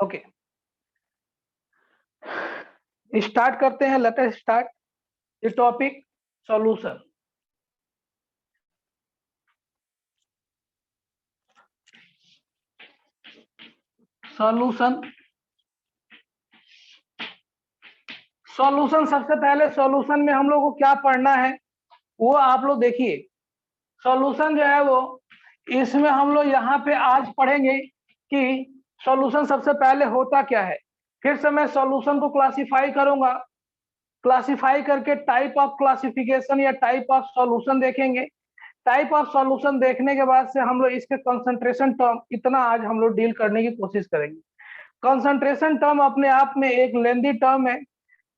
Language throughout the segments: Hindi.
ओके, स्टार्ट करते हैं। Let us start the topic solution. Solution solution सबसे पहले सॉल्यूशन में हम लोग को क्या पढ़ना है वो आप लोग देखिए। सॉल्यूशन जो है वो इसमें हम लोग यहाँ पे आज पढ़ेंगे कि सॉल्यूशन सबसे पहले होता क्या है। फिर से मैं सॉल्यूशन को क्लासिफाई करूंगा, क्लासिफाई करके टाइप ऑफ क्लासिफिकेशन या टाइप ऑफ सॉल्यूशन देखेंगे। टाइप ऑफ सॉल्यूशन देखने के बाद से हम लोग इसके कंसंट्रेशन टर्म इतना आज हम लोग डील करने की कोशिश करेंगे। कंसंट्रेशन टर्म अपने आप में एक लेंदी टर्म है,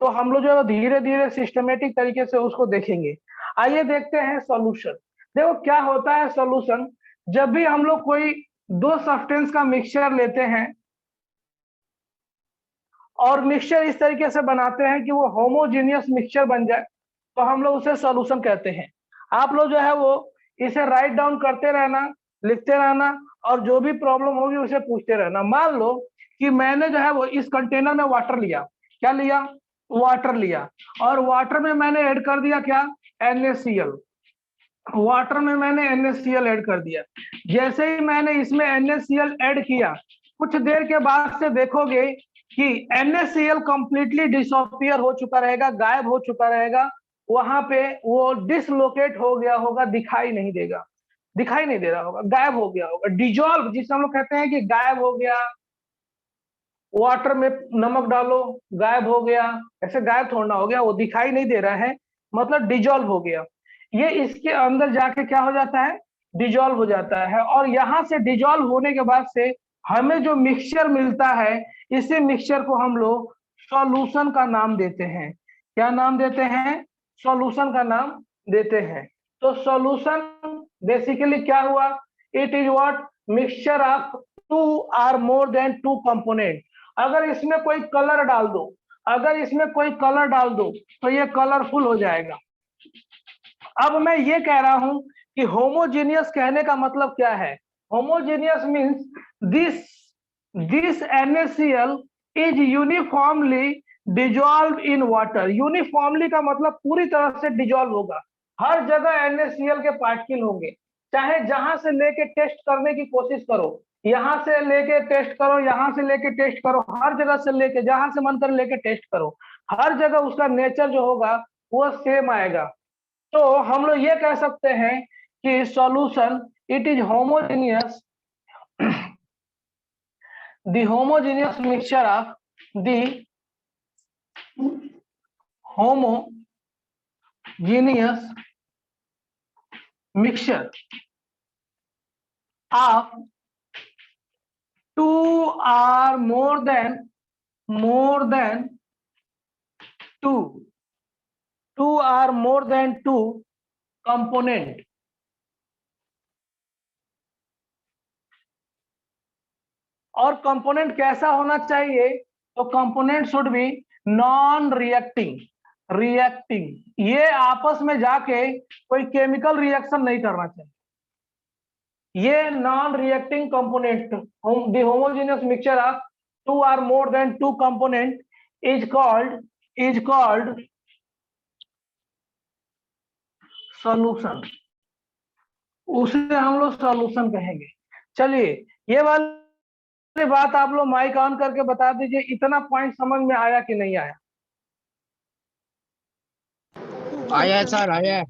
तो हम लोग जो है धीरे धीरे सिस्टमेटिक तरीके से उसको देखेंगे। आइए देखते हैं सॉल्यूशन। देखो क्या होता है सॉल्यूशन। जब भी हम लोग कोई दो सब्सटेंस का मिक्सचर लेते हैं और मिक्सचर इस तरीके से बनाते हैं कि वो होमोजीनियस मिक्सचर बन जाए, तो हम लोग उसे सॉल्यूशन कहते हैं। आप लोग जो है वो इसे राइट डाउन करते रहना, लिखते रहना, और जो भी प्रॉब्लम होगी उसे पूछते रहना। मान लो कि मैंने जो है वो इस कंटेनर में वाटर लिया। क्या लिया? वाटर लिया। और वाटर में मैंने ऐड कर दिया क्या? NaCl। वाटर में मैंने NaCl ऐड कर दिया। जैसे ही मैंने इसमें NaCl ऐड किया, कुछ देर के बाद से देखोगे कि NaCl कंप्लीटली डिसअपियर हो चुका रहेगा, गायब हो चुका रहेगा। वहां पे वो डिसलोकेट हो गया होगा, दिखाई नहीं देगा, दिखाई नहीं दे रहा होगा, गायब हो गया होगा। डिजॉल्व जिसे हम लोग कहते हैं कि गायब हो गया। वाटर में नमक डालो, गायब हो गया, ऐसे गायब थोड़ा हो गया, वो दिखाई नहीं दे रहा है, मतलब डिजॉल्व हो गया। ये इसके अंदर जाके क्या हो जाता है? डिजॉल्व हो जाता है। और यहां से डिजॉल्व होने के बाद से हमें जो मिक्सचर मिलता है, इसी मिक्सचर को हम लोग सॉल्यूशन का नाम देते हैं। क्या नाम देते हैं? सॉल्यूशन का नाम देते हैं। तो सॉल्यूशन बेसिकली क्या हुआ? It is what? Mixture of two or more than two component. अगर इसमें कोई कलर डाल दो, अगर इसमें कोई कलर डाल दो तो ये कलरफुल हो जाएगा। अब मैं ये कह रहा हूं कि होमोजीनियस कहने का मतलब क्या है? Homogeneous means this this NaCl is uniformly dissolve in water. Uniformly का मतलब पूरी तरह से डिजॉल्व होगा। हर जगह NaCl के पार्टिकल होंगे, चाहे जहां से लेके टेस्ट करने की कोशिश करो, यहां से लेके टेस्ट करो, यहां से लेके टेस्ट करो, हर जगह से लेके जहां से मन कर लेके टेस्ट करो, हर जगह उसका नेचर जो होगा वो सेम आएगा। तो हम लोग ये कह सकते हैं कि solution it is homogeneous, the homogeneous mixture of the homogeneous mixture of two or more than two or more than two component। और कंपोनेंट कैसा होना चाहिए? तो component should be non reacting. Reacting ये आपस में जाके कोई केमिकल रिएक्शन नहीं करना चाहिए। ये non reacting component, the homogeneous mixture of two or more than two component is called solution. उसे हम लोग सॉल्यूशन कहेंगे। चलिए ये वाली बात आप लोग माइक ऑन करके बता दीजिए, इतना पॉइंट समझ में आया कि नहीं आया? आया है सर, आया है।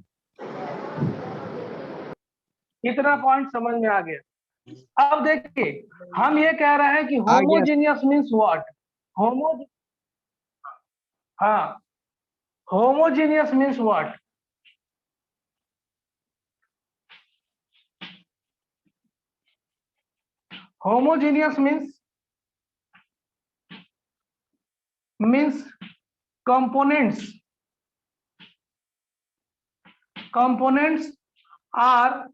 इतना पॉइंट समझ में आ गया। अब देखिए हम ये कह रहे हैं कि आ गया। Homogeneous means what? होमो हाँ, homogeneous means what? Homogeneous means components are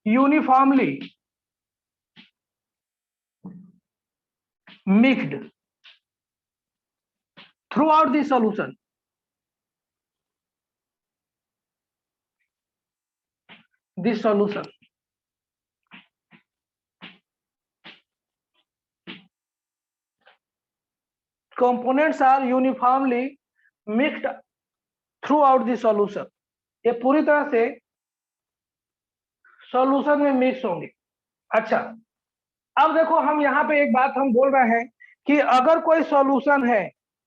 uniformly mixed throughout the solution। This solution components are uniformly mixed throughout the solution, ये पूरी तरह से सॉल्यूशन में मिक्स होंगे। अच्छा, अब देखो हम यहाँ पे एक बात हम बोल रहे हैं कि अगर कोई सॉल्यूशन है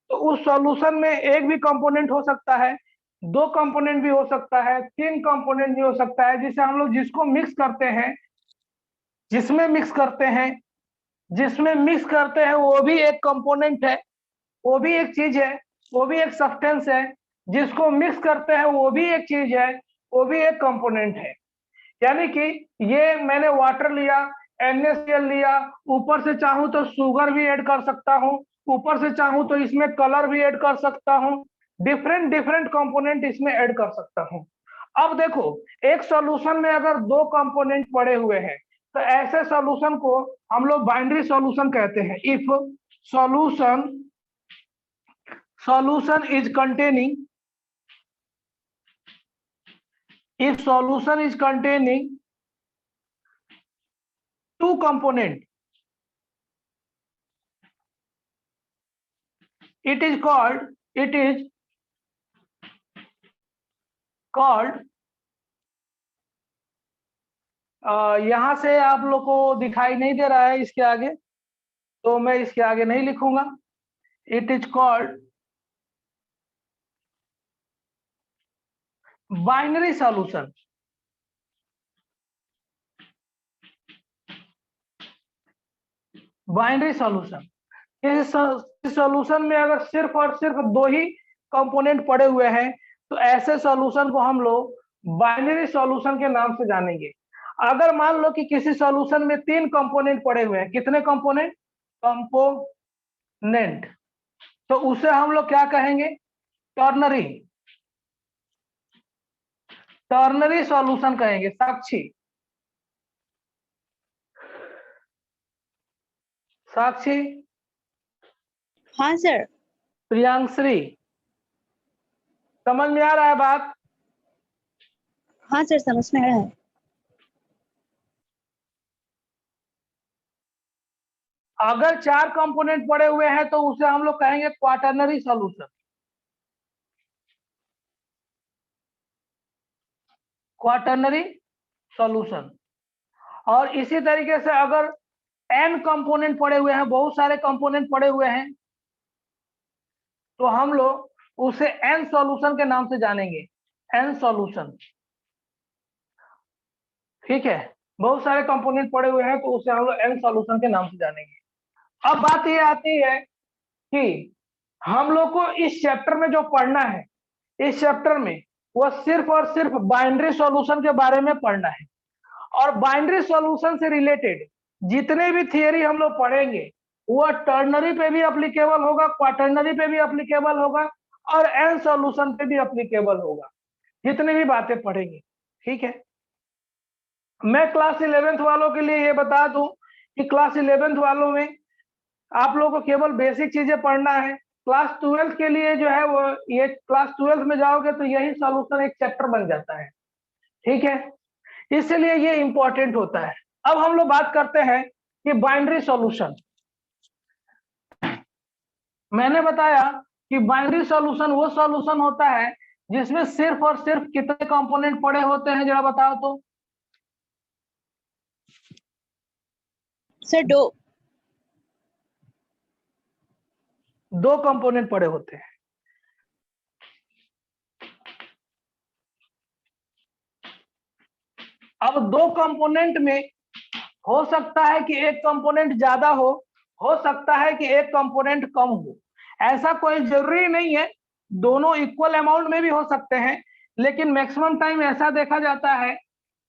तो उस सॉल्यूशन में एक भी कंपोनेंट हो सकता है, दो कंपोनेंट भी हो सकता है, तीन कंपोनेंट भी हो सकता है, जिसे हम लोग जिसको मिक्स करते हैं, जिसमें मिक्स करते हैं, जिसमें मिक्स करते हैं वो भी एक कंपोनेंट है, वो भी एक चीज है, वो भी एक सब्सटेंस है, जिसको मिक्स करते हैं वो भी एक चीज है, वो भी एक कंपोनेंट है। यानी कि ये मैंने वाटर लिया, NaCl लिया, ऊपर से चाहूं तो शुगर भी ऐड कर सकता हूं, ऊपर से चाहूं तो इसमें कलर भी ऐड कर सकता हूं, डिफरेंट डिफरेंट कंपोनेंट इसमें ऐड कर सकता हूं। अब देखो, एक सॉल्यूशन में अगर दो कंपोनेंट पड़े हुए हैं तो ऐसे सॉल्यूशन को हम लोग बाइनरी सॉल्यूशन कहते हैं। If solution is containing if solution is containing two component, it is called यहां से आप लोग को दिखाई नहीं दे रहा है इसके आगे, तो मैं इसके आगे नहीं लिखूंगा। It is called binary solution. Binary solution, इस सॉल्यूशन में अगर सिर्फ और सिर्फ दो ही कंपोनेंट पड़े हुए हैं तो ऐसे सॉल्यूशन को हम लोग बाइनरी सॉल्यूशन के नाम से जानेंगे। अगर मान लो कि किसी सॉल्यूशन में तीन कंपोनेंट पड़े हुए हैं, कितने कंपोनेंट? कंपोनेंट, तो उसे हम लोग क्या कहेंगे? टर्नरी, टर्नरी सॉल्यूशन कहेंगे। साक्षी, साक्षी, हाँ सर। प्रियांश्री, समझ में आ रहा है बात? हाँ सर, समझ में आ रहा है। अगर चार कंपोनेंट पड़े हुए हैं तो उसे हम लोग कहेंगे क्वाटरनरी सॉल्यूशन। Quaternary solution. और इसी तरीके से अगर n कंपोनेंट पड़े हुए हैं, बहुत सारे कंपोनेंट पड़े हुए हैं, तो हम लोग उसे n सॉल्यूशन के नाम से जानेंगे। n सॉल्यूशन, ठीक है। बहुत सारे कंपोनेंट पड़े हुए हैं तो उसे हम लोग n सॉल्यूशन के नाम से जानेंगे। अब बात ये आती है कि हम लोग को इस चैप्टर में जो पढ़ना है, इस चैप्टर में वो सिर्फ और सिर्फ बाइनरी सॉल्यूशन के बारे में पढ़ना है। और बाइनरी सॉल्यूशन से रिलेटेड जितने भी थियरी हम लोग पढ़ेंगे वो टर्नरी पे भी एप्लीकेबल होगा, क्वाटरनरी पे भी एप्लीकेबल होगा, और एन सॉल्यूशन पे भी एप्लीकेबल होगा, जितनी भी बातें पढ़ेंगे, ठीक है। मैं क्लास 11th वालों के लिए ये बता दूं कि क्लास 11th वालों में आप लोगों को केवल बेसिक चीजें पढ़ना है। क्लास 12th के लिए जो है वो, ये क्लास 12th में जाओगे तो यही सॉल्यूशन एक चैप्टर बन जाता है, ठीक है। इसलिए ये इंपॉर्टेंट होता है। अब हम लोग बात करते हैं कि बाइनरी सॉल्यूशन। मैंने बताया कि बाइनरी सॉल्यूशन वो सॉल्यूशन होता है जिसमें सिर्फ और सिर्फ कितने कंपोनेंट पड़े होते हैं, जरा बताओ तो। सर दो कंपोनेंट पड़े होते हैं। अब दो कंपोनेंट में हो सकता है कि एक कंपोनेंट ज्यादा हो सकता है कि एक कंपोनेंट कम हो। ऐसा कोई जरूरी नहीं है, दोनों इक्वल अमाउंट में भी हो सकते हैं, लेकिन मैक्सिमम टाइम ऐसा देखा जाता है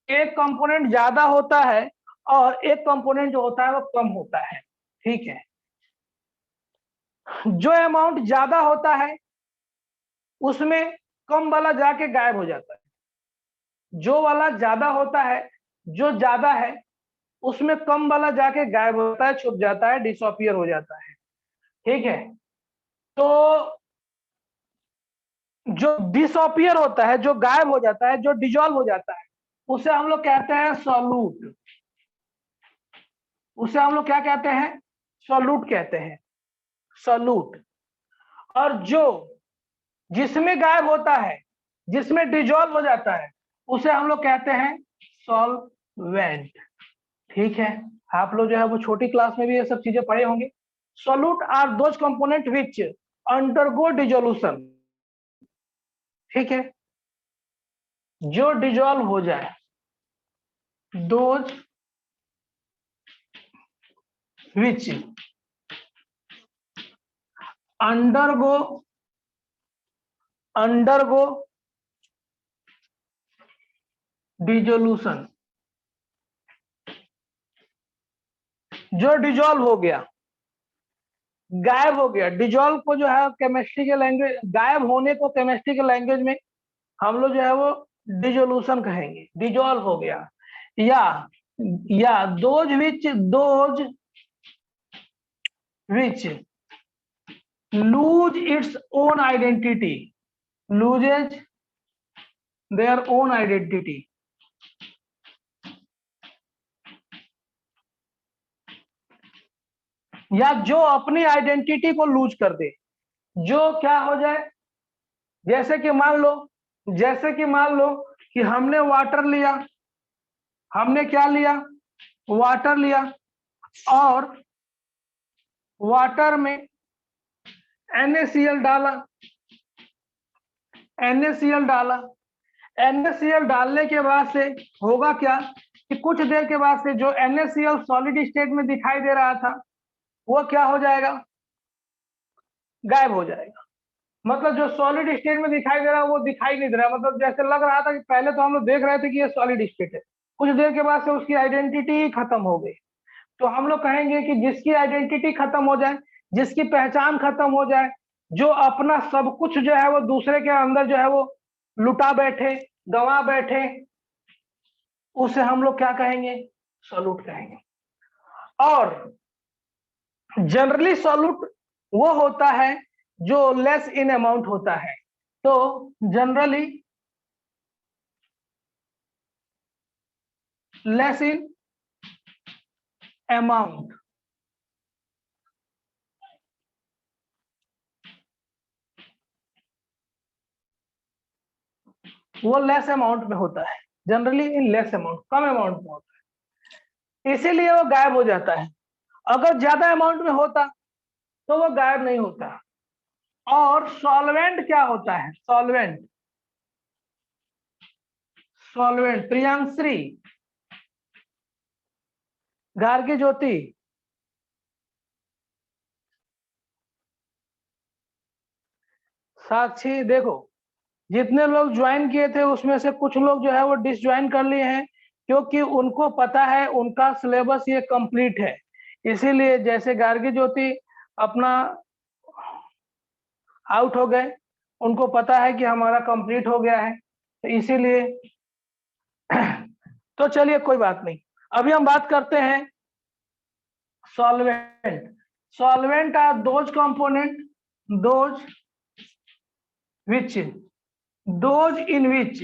एक कंपोनेंट ज्यादा होता है और एक कंपोनेंट जो होता है वो कम होता है, ठीक है। जो अमाउंट ज्यादा होता है उसमें कम वाला जाके गायब हो जाता है, जो वाला ज्यादा होता है, जो ज्यादा है उसमें कम वाला जाके गायब होता है, छुप जाता है, डिसअपियर हो जाता है, ठीक है। तो जो डिसअपियर होता है, जो गायब हो जाता है, जो डिजॉल्व हो जाता है, उसे हम लोग कहते हैं सॉल्यूट। उसे हम लोग क्या कहते हैं? सॉल्यूट कहते हैं, सॉल्यूट। और जो जिसमें गायब होता है, जिसमें डिजॉल्व हो जाता है, उसे हम लोग कहते हैं सॉल्वेंट। ठीक है, आप लोग जो है वो छोटी क्लास में भी ये सब चीजें पढ़े होंगे। Solute are those component which undergo dissolution. ठीक है, जो डिजॉल्व हो जाए, दोज विच अंडरगो डिजोल्यूशन। जो डिजॉल्व हो गया, गायब हो गया। डिजॉल्व को जो है केमिस्ट्री के लैंग्वेज, गायब होने को केमिस्ट्री के लैंग्वेज में हम लोग जो है वो डिजोल्यूशन कहेंगे। डिजॉल्व हो गया, या those which lose its own identity, loses their own identity. या जो अपनी आइडेंटिटी को लूज कर दे, जो क्या हो जाए, जैसे कि मान लो कि हमने वाटर लिया, हमने क्या लिया, वाटर लिया, और वाटर में NaCl डाला, NaCl डालने के बाद से होगा क्या कि कुछ देर के बाद से जो NaCl सॉलिड स्टेट में दिखाई दे रहा था वो क्या हो जाएगा, गायब हो जाएगा। मतलब जो सॉलिड स्टेट में दिखाई दे रहा है वो दिखाई नहीं दे रहा, मतलब जैसे लग रहा था कि पहले तो हम लोग देख रहे थे कि ये सॉलिड स्टेट है, कुछ देर के बाद से उसकी आइडेंटिटी ही खत्म हो गई। तो हम लोग कहेंगे कि जिसकी आइडेंटिटी खत्म हो जाए, जिसकी पहचान खत्म हो जाए, जो अपना सब कुछ जो है वो दूसरे के अंदर जो है वो लुटा बैठे, गंवा बैठे, उसे हम लोग क्या कहेंगे, सॉल्यूट कहेंगे। और जनरली सॉल्यूट वो होता है जो लेस इन अमाउंट होता है। तो जनरली लेस इन अमाउंट, वो लेस अमाउंट में होता है, generally in less amount, come amount में होता है, इसीलिए वो गायब हो जाता है। अगर ज्यादा अमाउंट में होता तो वो गायब नहीं होता। और सॉल्वेंट क्या होता है, सॉल्वेंट प्रियांश्री, गार्गी ज्योति, साक्षी, देखो जितने लोग ज्वाइन किए थे उसमें से कुछ लोग जो है वो डिसज्वाइन कर लिए हैं, क्योंकि उनको पता है उनका सिलेबस ये कंप्लीट है। इसीलिए जैसे गार्गी ज्योति अपना आउट हो गए, उनको पता है कि हमारा कंप्लीट हो गया है, तो इसीलिए तो चलिए कोई बात नहीं, अभी हम बात करते हैं solvent. Solvent are those component, those which, those in which,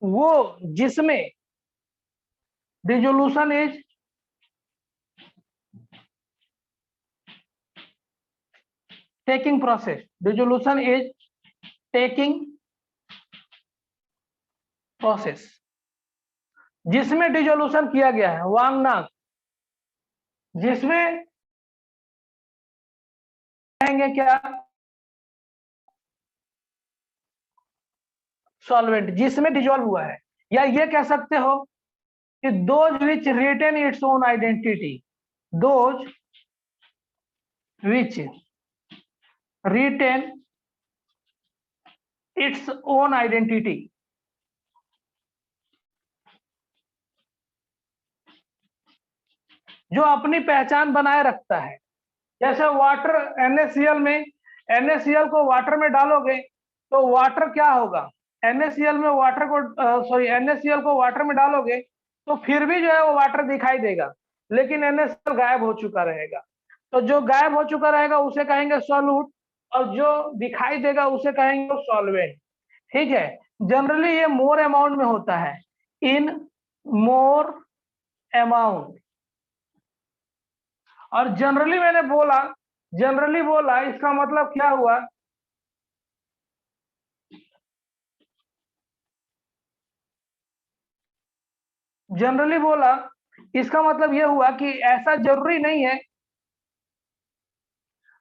वो जिसमें dissolution is taking process, dissolution is taking process, जिसमें डिसोल्यूशन किया गया है, वांगनाक, जिसमें कहेंगे क्या, सॉल्वेंट, जिसमें डिसॉल्व हुआ है। या ये कह सकते हो कि those which retain its own identity, those which retain its own identity, जो अपनी पहचान बनाए रखता है। जैसे वाटर, NaCl में, NaCl को वाटर में डालोगे तो वाटर क्या होगा, NaCl में वाटर को NaCl को वाटर में डालोगे तो फिर भी जो है वो वाटर दिखाई देगा, लेकिन NaCl गायब हो चुका रहेगा। तो जो गायब हो चुका रहेगा उसे कहेंगे सॉल्यूट, और जो दिखाई देगा उसे कहेंगे सॉल्वेंट। ठीक है, जनरली ये मोर अमाउंट में होता है, इन मोर अमाउंट। और जनरली मैंने बोला, जनरली बोला इसका मतलब क्या हुआ, जनरली बोला इसका मतलब यह हुआ कि ऐसा जरूरी नहीं है,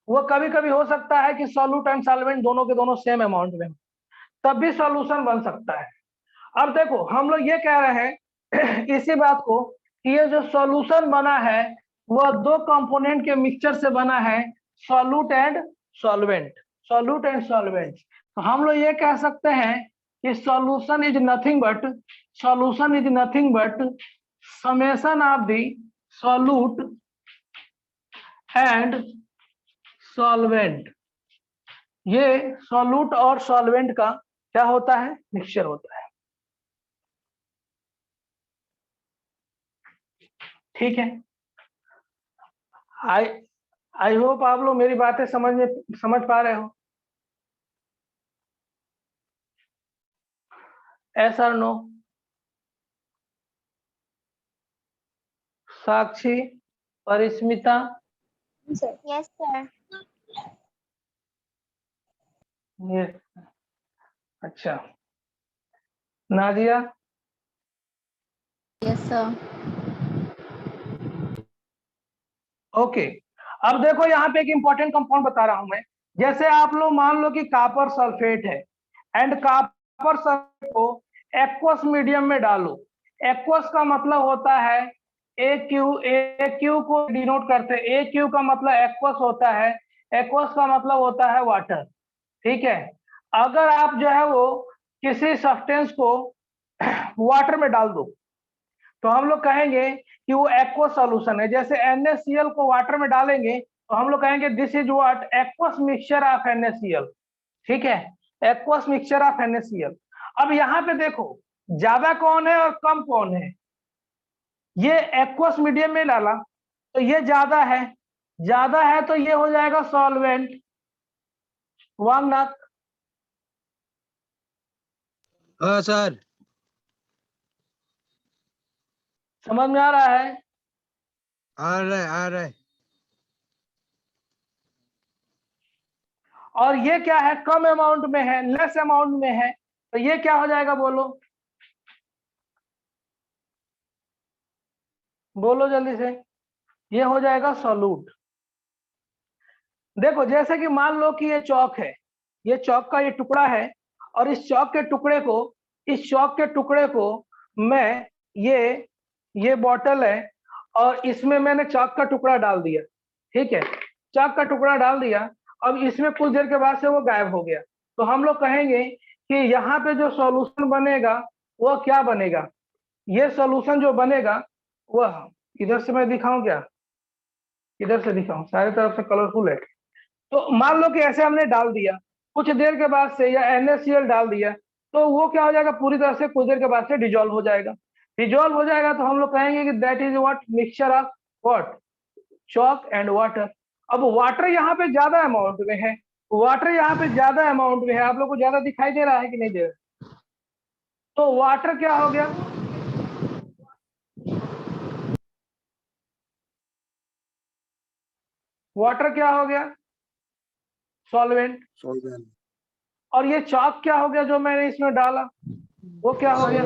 वो कभी कभी हो सकता है कि सॉल्यूट एंड सॉल्वेंट दोनों के दोनों सेम अमाउंट में हो, तब भी सॉल्यूशन बन सकता है। अब देखो हम लोग ये कह रहे हैं इसी बात को कि ये जो सॉल्यूशन बना है वह दो कंपोनेंट के मिक्सचर से बना है, solute and solvent, solute and solvent. तो हम लोग ये कह सकते हैं कि solution is nothing but, solution is nothing but summation of the solute and solvent. ये सॉल्यूट और सॉल्वेंट का क्या होता है, मिक्सचर होता है। ठीक है, आई आई होप आप लोग मेरी बातें समझ पा रहे हो। एस और नो? साक्षी, परिस्मिता, Yes, sir. ये अच्छा, नादिया, Yes, sir. ओके। अब देखो यहाँ पे एक इंपॉर्टेंट कंपाउंड बता रहा हूं मैं। जैसे आप लोग मान लो कि कॉपर सल्फेट है एंड कॉपर सल्फेट को एक्वस मीडियम में डालो। एक्वस का मतलब होता है AQ को डिनोट करते हैं, AQ का मतलब एक्वस होता है, एक्वस का मतलब होता है वाटर। ठीक है, अगर आप जो है वो किसी सब्सटेंस को वाटर में डाल दो तो हम लोग कहेंगे कि वो एक्वस सॉल्यूशन है। जैसे NaCl को वाटर में डालेंगे तो हम लोग कहेंगे this is what, aqueous mixture of NaCl। ठीक है, एक्वस मिक्सचर ऑफ NaCl। अब यहाँ पे देखो ज्यादा कौन है और कम कौन है, ये एक्वस मीडियम में डाला तो ये ज्यादा है, ज्यादा है तो ये हो जाएगा सॉल्वेंट। वांगनाथ, हाँ सर। समझ में आ रहा है? आ रहा है। और ये क्या है, कम अमाउंट में है, लेस अमाउंट में है, तो ये क्या हो जाएगा, बोलो बोलो जल्दी से, ये हो जाएगा सॉल्यूट। देखो जैसे कि मान लो कि ये चौक है, ये चौक का ये टुकड़ा है, और इस चौक के टुकड़े को, इस चौक के टुकड़े को मैं ये बॉटल है और इसमें मैंने चौक का टुकड़ा डाल दिया। ठीक है, चौक का टुकड़ा डाल दिया, अब इसमें कुछ देर के बाद से वो गायब हो गया, तो हम लोग कहेंगे कि यहाँ पे जो सॉल्यूशन बनेगा वो क्या बनेगा, ये सॉल्यूशन जो बनेगा वह, इधर से मैं दिखाऊं क्या, इधर से दिखाऊं, सारे तरफ से कलरफुल है। तो मान लो कि ऐसे हमने डाल दिया, कुछ देर के बाद से या NaCl डाल दिया, तो वो क्या हो जाएगा, पूरी तरह से कुछ देर के बाद से डिजोल्व हो जाएगा। डिजोल्व हो जाएगा तो हम लोग कहेंगे कि that is what, mixture of what, chalk and water. अब वाटर यहाँ पे ज्यादा अमाउंट में है, वाटर यहाँ पे ज्यादा अमाउंट में है, आप लोग को ज्यादा दिखाई दे रहा है कि नहीं दे रहा? तो वाटर क्या हो गया, वाटर क्या हो गया, सॉल्वेंट। सॉल्वेंट। और ये चॉक क्या हो गया जो मैंने इसमें डाला, वो क्या हो गया,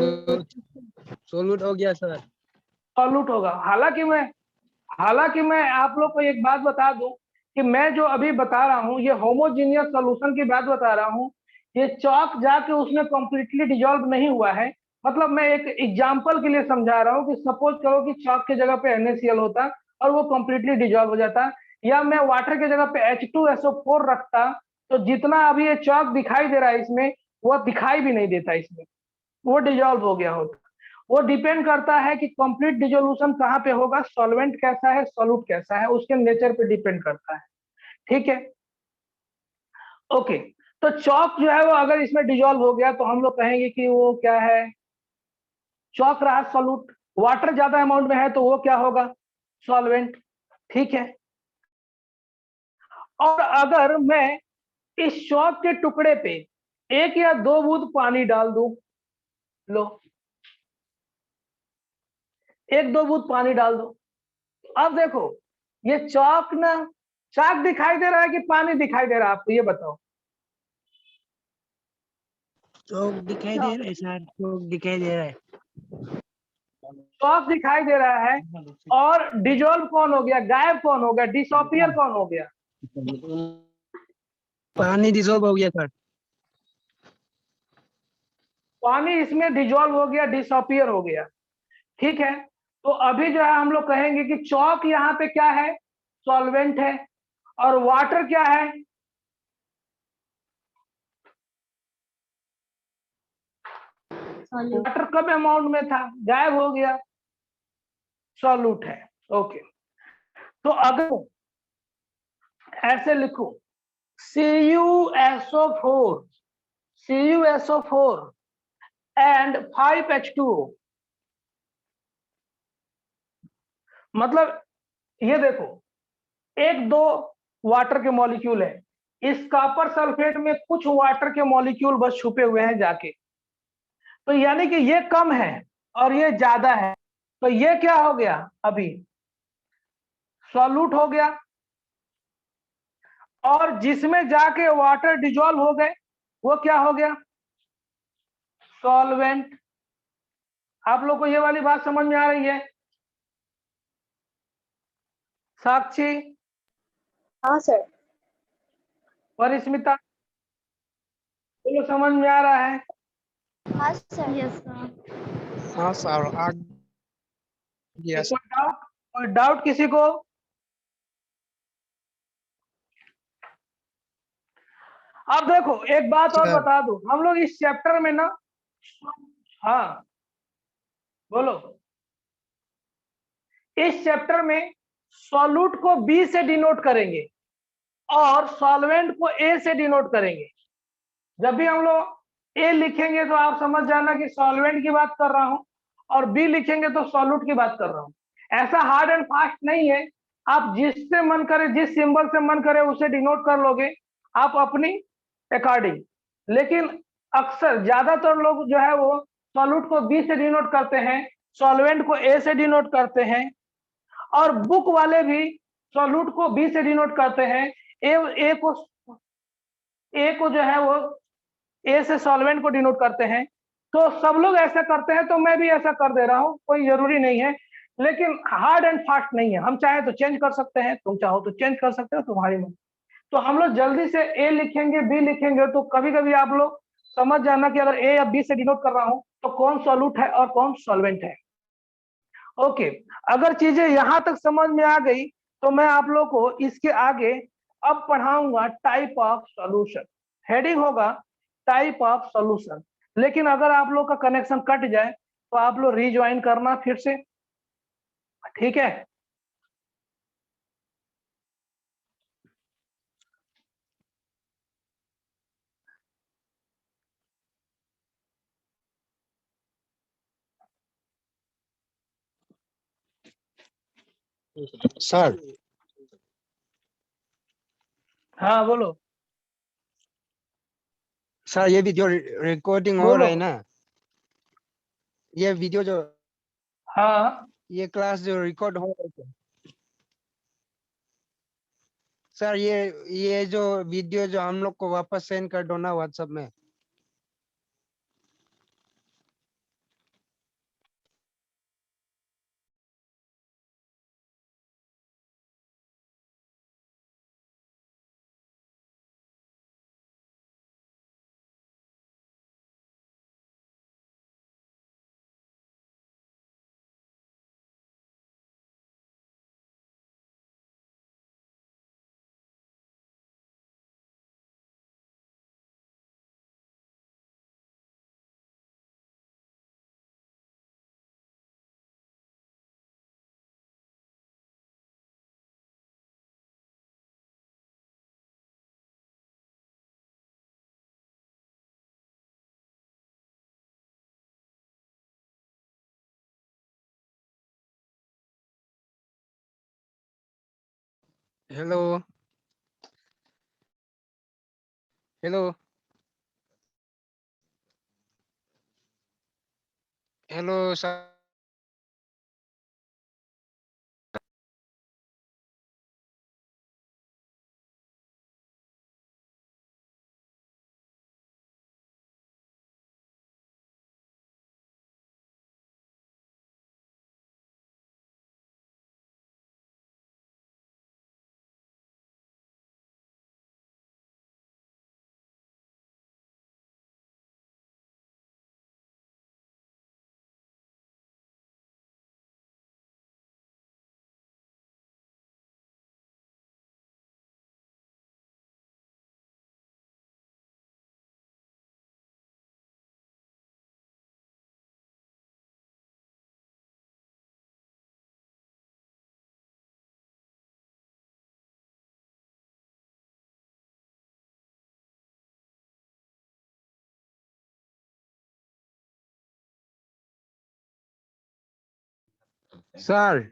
सोल्यूट हो गया सर। सॉल्यूट होगा। हालांकि मैं आप लोग को एक बात बता दूं कि मैं जो अभी बता रहा हूं ये होमोजीनियस सॉल्यूशन की बात बता रहा हूं, ये चॉक जाके उसमें कंप्लीटली डिजोल्व नहीं हुआ है। मतलब मैं एक एग्जांपल के लिए समझा रहा हूं कि सपोज करो कि चॉक की जगह पे NaCl होता और वो कंप्लीटली डिजोल्व हो जाता, या मैं वाटर की जगह पे H2SO4 रखता, तो जितना अभी ये चॉक दिखाई दे रहा है इसमें, वो दिखाई भी नहीं देता इसमें, वो डिजोल्व हो गया होता। वो डिपेंड करता है कि कंप्लीट डिजोल्यूशन कहाँ पे होगा, सॉल्वेंट कैसा है, सॉल्यूट कैसा है, उसके नेचर पे डिपेंड करता है। ठीक है, ओके। तो चॉक जो है वो अगर इसमें डिजोल्व हो गया तो हम लोग कहेंगे कि वो क्या है, चॉक रहा सॉल्यूट। वाटर ज्यादा अमाउंट में है तो वो क्या होगा, सॉल्वेंट। ठीक है, और अगर मैं इस चॉक के टुकड़े पे एक या दो बूंद पानी डाल दूं, लो एक दो बूंद पानी डाल दो, अब देखो ये चौक ना, चाक दिखाई दे रहा है कि पानी दिखाई दे रहा है आपको, ये बताओ। चौक दिखाई दे रहा है सर, चौक दिखाई दे रहा है। चौक दिखाई दे रहा है, और डिजोल्व कौन हो गया, गायब कौन हो गया, डिसअपियर कौन हो गया? पानी डिसॉल्व हो गया सर। पानी इसमें डिजोल्व हो गया, डिसअपियर हो गया। ठीक है, तो अभी जो है हम लोग कहेंगे कि चौक यहाँ पे क्या है, सॉल्वेंट है, और वाटर क्या है, वाटर कम अमाउंट में था, गायब हो गया, सॉल्यूट है। ओके, तो अगर ऐसे लिखो CuSO4, CuSO4 एंड 5H2O, मतलब ये देखो, एक दो वाटर के मॉलिक्यूल है, इस कॉपर सल्फेट में कुछ वाटर के मॉलिक्यूल बस छुपे हुए हैं जाके, तो यानी कि ये कम है और ये ज्यादा है, तो ये क्या हो गया, अभी सॉल्यूट हो गया, और जिसमें जाके वाटर डिजोल्व हो गए वो क्या हो गया, सॉल्वेंट। आप लोग को ये वाली बात समझ में आ रही है? साक्षी, हाँ सर। परिस्मिता, ये समझ में आ रहा है? हाँ सर। Yes sir. हाँ सर, आ गया सर। कोई डाउट किसी को? अब देखो एक बात और सर, बता दूं, हम लोग इस चैप्टर में ना, हाँ बोलो, इस चैप्टर में सॉल्यूट को बी से डिनोट करेंगे और सॉल्वेंट को ए से डिनोट करेंगे। जब भी हम लोग ए लिखेंगे तो आप समझ जाना कि सॉल्वेंट की बात कर रहा हूं, और बी लिखेंगे तो सॉल्यूट की बात कर रहा हूं। ऐसा हार्ड एंड फास्ट नहीं है, आप जिससे मन करे, जिस सिंबल से मन करे उसे डिनोट कर लोगे आप अपनी अकॉर्डिंग, लेकिन अक्सर ज्यादातर लोग जो है वो सॉल्यूट को बी से डिनोट करते हैं, सॉल्वेंट को ए से डिनोट करते हैं, और बुक वाले भी सॉल्यूट को बी से डिनोट करते हैं, ए को, ए को जो है वो ए से सॉल्वेंट को डिनोट करते हैं। तो सब लोग ऐसा करते हैं तो मैं भी ऐसा कर दे रहा हूं, कोई जरूरी नहीं है, लेकिन हार्ड एंड फास्ट नहीं है, हम चाहे तो चेंज कर सकते हैं, तुम चाहो तो चेंज कर सकते हो, तुम्हारी मन। तो हम लोग जल्दी से ए लिखेंगे, बी लिखेंगे, तो कभी कभी आप लोग समझ जाना कि अगर ए या बी से डिनोट कर रहा हूं तो कौन सॉल्यूट है और कौन सॉल्वेंट है। ओके, अगर चीजें यहां तक समझ में आ गई तो मैं आप लोग को इसके आगे अब पढ़ाऊंगा टाइप ऑफ सॉल्यूशन, हेडिंग होगा टाइप ऑफ सॉल्यूशन। लेकिन अगर आप लोग का कनेक्शन कट जाए तो आप लोग रिज्वाइन करना फिर से, ठीक है? सर हाँ बोलो। सर, ये वीडियो रिकॉर्डिंग हो बोलो। रहा है ना? ये वीडियो जो, हाँ ये क्लास जो रिकॉर्ड हो रहा है सर, ये जो वीडियो जो हम लोग को वापस सेंड कर दो ना व्हाट्सएप में। Hello, hello, hello sir. Sir